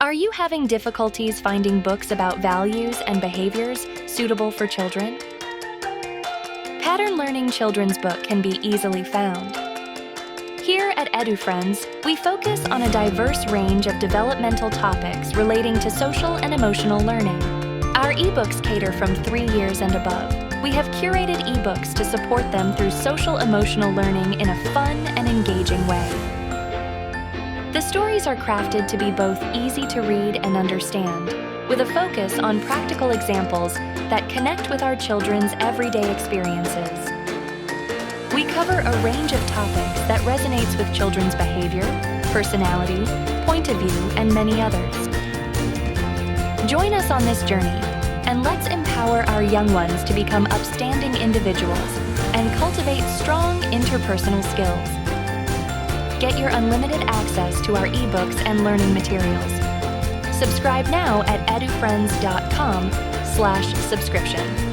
Are you having difficulties finding books about values and behaviors suitable for children? Pattern Learning Children's Book can be easily found. Here at EduFriends, we focus on a diverse range of developmental topics relating to social and emotional learning. Our ebooks cater from 3 years and above. We have curated ebooks to support them through social-emotional learning in a fun and engaging way. The stories are crafted to be both easy to read and understand, with a focus on practical examples that connect with our children's everyday experiences. We cover a range of topics that resonates with children's behavior, personality, point of view, and many others. Join us on this journey, and let's empower our young ones to become upstanding individuals and cultivate strong interpersonal skills. Get your unlimited access to our ebooks and learning materials. Subscribe now at edufriends.com/subscription.